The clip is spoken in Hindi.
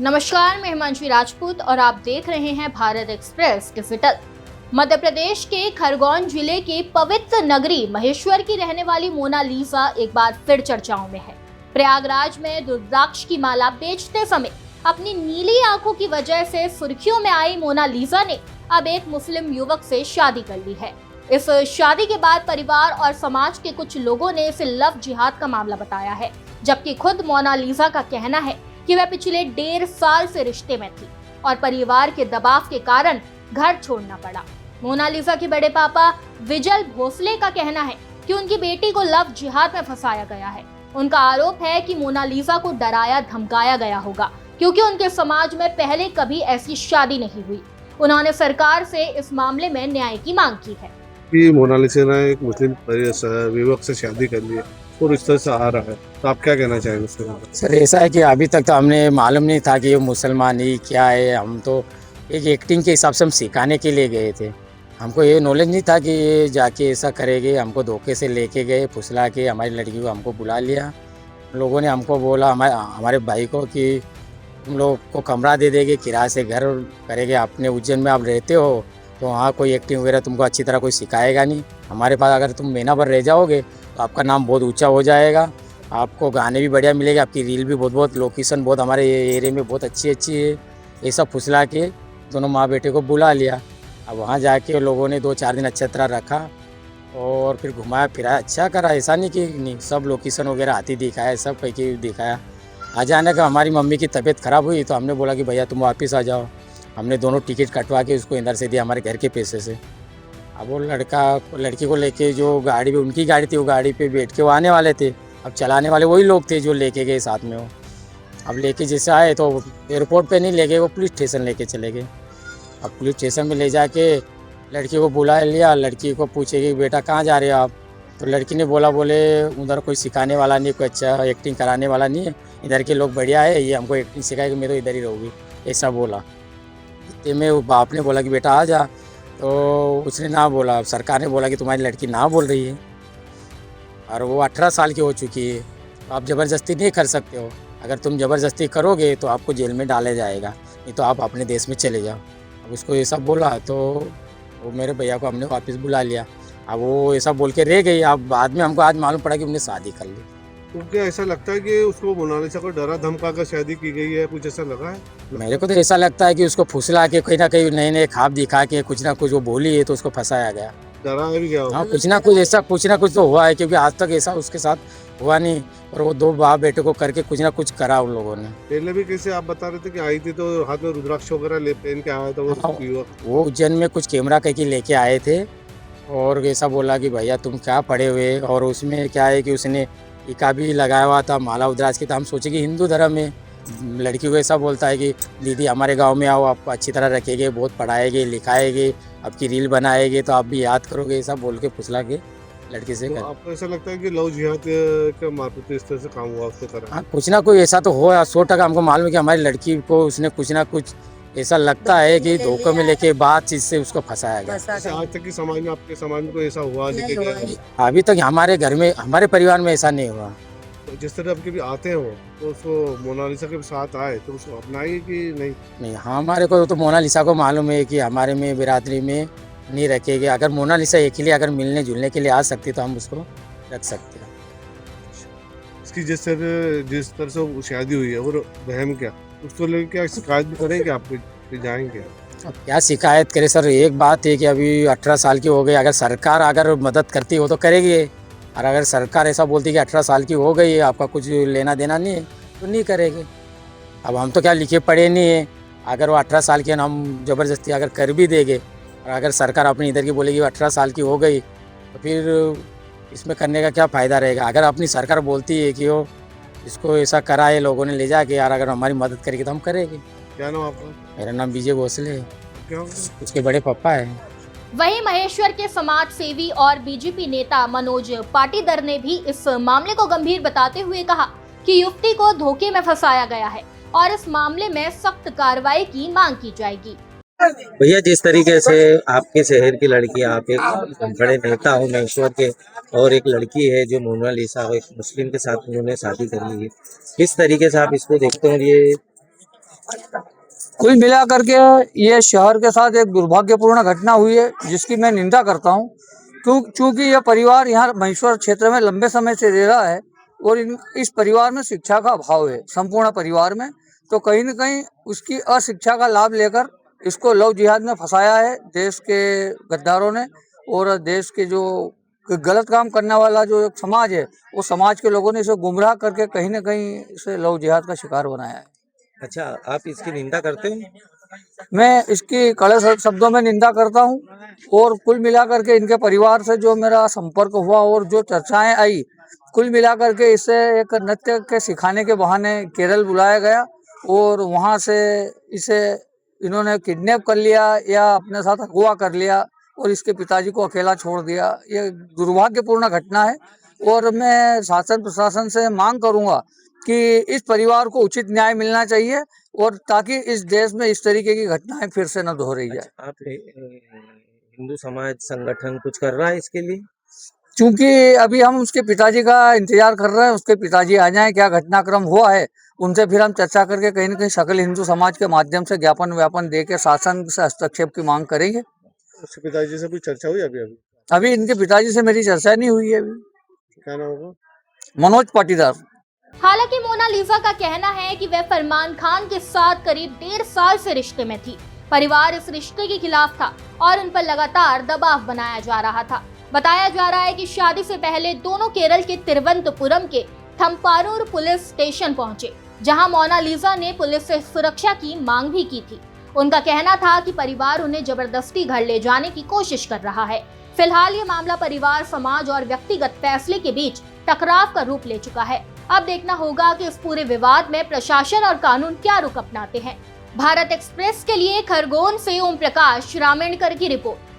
नमस्कार, मैं हिमांशु राजपूत और आप देख रहे हैं भारत एक्सप्रेस डिजिटल। मध्य प्रदेश के खरगोन जिले के पवित्र नगरी महेश्वर की रहने वाली मोनालिसा एक बार फिर चर्चाओं में है। प्रयागराज में रुद्राक्ष की माला बेचते समय अपनी नीली आंखों की वजह से सुर्खियों में आई मोनालिसा ने अब एक मुस्लिम युवक से शादी कर ली है। इस शादी के बाद परिवार और समाज के कुछ लोगों ने इसे लव जिहाद का मामला बताया है, जबकि खुद मोनालिसा का कहना है कि वह पिछले 1.5 साल से रिश्ते में थी और परिवार के दबाव के कारण घर छोड़ना पड़ा। मोनालिसा के बड़े पापा विजल भोसले का कहना है कि उनकी बेटी को लव जिहाद में फंसाया गया है। उनका आरोप है कि मोनालिसा को डराया धमकाया गया होगा, क्योंकि उनके समाज में पहले कभी ऐसी शादी नहीं हुई। उन्होंने सरकार से इस मामले में न्याय की मांग की है। कि मोनालिसा ने एक मुस्लिम युवक से शादी कर ली है और इस तरह से आ रहा है, तो आप क्या कहना चाहेंगे उसके बारे में? सर ऐसा है कि अभी तक तो हमने मालूम नहीं था कि ये मुसलमान ही क्या है। हम तो एक एक्टिंग के हिसाब से हम सिखाने के लिए गए थे। हमको ये नॉलेज नहीं था कि ये जाके ऐसा करेंगे। हमको धोखे से लेके गए, फुसला के हमारी लड़की को हमको बुला लिया। लोगों ने हमको बोला हमारे भाई को कि तुम लोग को कमरा दे देंगे, किराए से घर करेंगे। अपने उज्जैन में आप रहते हो तो वहाँ कोई एक्टिंग वगैरह तुमको अच्छी तरह कोई सिखाएगा नहीं। हमारे पास अगर तुम महीना भर रह जाओगे तो आपका नाम बहुत ऊंचा हो जाएगा, आपको गाने भी बढ़िया मिलेंगे, आपकी रील भी बहुत लोकेशन बहुत हमारे एरिया में बहुत अच्छी है। ये सब फुसला के दोनों माँ बेटे को बुला लिया। अब वहाँ जाके लोगों ने 2-4 दिन अच्छी तरह रखा और फिर घुमाया फिराया, अच्छा करा। ऐसा नहीं कि नहीं, सब लोकेशन वगैरह हाथी दिखाया, सब कहीं की दिखाया। अचानक हमारी मम्मी की तबीयत ख़राब हुई तो हमने बोला कि भैया तुम वापस आ जाओ। हमने दोनों टिकट कटवा के उसको इधर से दिया हमारे घर के पैसे से। अब वो लड़की को लेके जो गाड़ी पे उनकी गाड़ी थी, वो गाड़ी पे बैठ के वो आने वाले थे। अब चलाने वाले वही लोग थे जो लेके गए साथ में। वो अब लेके जैसे आए तो एयरपोर्ट पे नहीं ले गए, वो पुलिस स्टेशन लेके चले गए। अब पुलिस स्टेशन में ले जाके लड़की को बुला लिया। लड़की को पूछे कि बेटा कहाँ जा रहे हो आप? तो लड़की ने बोले उधर कोई सिखाने वाला नहीं, कोई अच्छा एक्टिंग कराने वाला नहीं है, इधर के लोग बढ़िया है, ये हमको एक्टिंग सिखाएगी, मैं तो इधर ही रहूँगी, ऐसा बोला। इतने में वो बाप ने बोला कि बेटा आ जा, तो उसने ना बोला। सरकार ने बोला कि तुम्हारी लड़की ना बोल रही है और वो 18 साल की हो चुकी है, तो आप ज़बरदस्ती नहीं कर सकते हो। अगर तुम ज़बरदस्ती करोगे तो आपको जेल में डाला जाएगा, नहीं तो आप अपने देश में चले जाओ। अब उसको ये सब बोला तो वो मेरे भैया को हमने वापस बुला लिया। अब वो ऐसा बोल के रह गई। अब बाद में हमको आज मालूम पड़ा कि उन्होंने शादी कर ली। तो क्या ऐसा लगता है कि उसको मोनालिसा को डरा धमका कर शादी की गई है, कुछ ऐसा लगा है? मेरे को तो ऐसा लगता है कि उसको फुसला के कहीं ना कहीं नए ख्वाब दिखा के कुछ ना कुछ वो बोली है तो उसको फंसाया गया। डरा भी गया होगा। हाँ, कुछ ना कुछ तो हुआ है, क्योंकि आज तक ऐसा उसके साथ हुआ नहीं। और वो 2 बाप बेटे को करके कुछ ना कुछ करा उन लोगों ने। पहले भी कैसे आप बता रहे थे कि आई थी तो हाथ में रुद्राक्ष वगैरह ले पहन के आया था वो युवक? वो उज्जैन में कुछ कैमरा कहीं लेके आए थे और ऐसा बोला कि भैया तुम क्या पढ़े हुए, और उसमें क्या है कि उसने टीका भी लगाया हुआ था, माला उद्राज की। तो हम सोचे कि हिंदू धर्म में लड़की को ऐसा बोलता है कि दीदी हमारे गांव में आओ, आपको अच्छी तरह रखेंगे, बहुत पढ़ाएंगे लिखाएंगे, आपकी रील बनाएंगे तो आप भी याद करोगे, ऐसा बोल के फुसला के लड़की से। तो आपको ऐसा लगता है कि लव जिहाद के मार्फत इस तरह से काम हुआ उसके तरह? हाँ, कुछ ना कुछ ऐसा तो हो। 100% हमको मालूम है कि हमारी लड़की को उसने कुछ ना कुछ ऐसा लगता है कि धोखे में लेके बात चीज से उसको फंसाया गया। आज तक की समाज में, आपके समाज में कोई ऐसा हुआ लेके गया? अभी तक हमारे घर में, हमारे परिवार में ऐसा नहीं हुआ। तो जिस तरह आपके भी आते हो तो उसको मोनालिसा के साथ आए तो उसको अपनाएंगे कि नहीं? नहीं, हमारे को तो मोनालिसा को मालूम है कि हमारे में बिरादरी में नहीं रखेगी। अगर मोनालिसा अकेले अगर मिलने जुलने के लिए आ सकती तो हम उसको रख सकते हैं। इसकी जिस तरह से शादी हुई है और बहन क्या, उसको लेकर क्या शिकायत भी करेंगे आप पे जाएंगे? अब क्या शिकायत करे सर, एक बात है कि अभी 18 साल की हो गई। अगर सरकार अगर मदद करती हो तो करेगी, और अगर सरकार ऐसा बोलती कि 18 साल की हो गई है, आपका कुछ लेना देना नहीं है, तो नहीं करेगी। अब हम तो क्या लिखे पढ़े नहीं है। अगर वो 18 साल की है, हम ज़बरदस्ती अगर कर भी देंगे, और अगर सरकार अपनी इधर की बोलेगी 18 साल की हो गई, तो फिर इसमें करने का क्या फ़ायदा रहेगा? अगर अपनी सरकार बोलती है कि वो इसको ऐसा करा है लोगों ने ले जाके, यार अगर हमारी मदद करेगी तो हम करेंगे। क्या नाम आपका? मेरा नाम विजय भोसले है, क्या? उसके बड़े पापा हैं। वहीं महेश्वर के समाज सेवी और बीजेपी नेता मनोज पाटीदार ने भी इस मामले को गंभीर बताते हुए कहा कि युवती को धोखे में फंसाया गया है और इस मामले में सख्त कार्रवाई की मांग की जाएगी। भैया, जिस तरीके से आपके शहर की लड़की, आप एक बड़े नेता हो महेश्वर के, और एक लड़की है जो मोनालिसा, एक मुस्लिम के साथ उन्होंने शादी कर ली है, किस तरीके से आप इसको देखते हैं? ये कुल मिलाकर के ये शहर के साथ एक दुर्भाग्यपूर्ण घटना हुई है, जिसकी मैं निंदा करता हूँ। क्योंकि यह परिवार यहाँ महेश्वर क्षेत्र में लंबे समय से रह रहा है और इस परिवार में शिक्षा का अभाव है, संपूर्ण परिवार में। तो कहीं न कहीं उसकी अशिक्षा का लाभ लेकर इसको लव जिहाद में फंसाया है देश के गद्दारों ने, और देश के जो गलत काम करने वाला जो एक समाज है, वो समाज के लोगों ने इसे गुमराह करके कहीं न कहीं इसे लव जिहाद का शिकार बनाया है। अच्छा, आप इसकी निंदा करते हो? मैं इसकी कड़े शब्दों में निंदा करता हूँ, और कुल मिलाकर के इनके परिवार से जो मेरा संपर्क हुआ और जो चर्चाएं आई, कुल मिलाकर के इसे एक नृत्य के सिखाने के बहाने केरल बुलाया गया और वहाँ से इसे इन्होंने किडनैप कर लिया या अपने साथ अगवा कर लिया और इसके पिताजी को अकेला छोड़ दिया। ये दुर्भाग्यपूर्ण घटना है और मैं शासन प्रशासन से मांग करूँगा कि इस परिवार को उचित न्याय मिलना चाहिए, और ताकि इस देश में इस तरीके की घटनाएं फिर से न दोहराई जाए। आप हिंदू समाज संगठन कुछ कर रहा है इसके लिए? क्योंकि अभी हम उसके पिताजी का इंतजार कर रहे हैं, उसके पिताजी आ जाएं, क्या घटनाक्रम हुआ है उनसे फिर हम चर्चा करके कहीं न कहीं सकल हिंदू समाज के माध्यम से ज्ञापन दे के शासन से हस्तक्षेप की मांग करेंगे। उसके पिताजी से कोई चर्चा हुई अभी? अभी इनके पिताजी से मेरी चर्चा नहीं हुई है। अभी क्या नाम होगा? मनोज पाटीदार। हालांकि मोनालिसा का कहना है कि वह फरमान खान के साथ करीब 1.5 साल से रिश्ते में थी। परिवार इस रिश्ते के खिलाफ था और उन पर लगातार दबाव बनाया जा रहा था। बताया जा रहा है कि शादी से पहले दोनों केरल के तिरुवनंतपुरम के थम्पारूर पुलिस स्टेशन पहुंचे, जहां मोनालिसा ने पुलिस से सुरक्षा की मांग भी की थी। उनका कहना था कि परिवार उन्हें जबरदस्ती घर ले जाने की कोशिश कर रहा है। फिलहाल ये मामला परिवार, समाज और व्यक्तिगत फैसले के बीच टकराव का रूप ले चुका है। अब देखना होगा कि इस पूरे विवाद में प्रशासन और कानून क्या रुख अपनाते हैं। भारत एक्सप्रेस के लिए खरगोन से ओम प्रकाश रामेणकर की रिपोर्ट।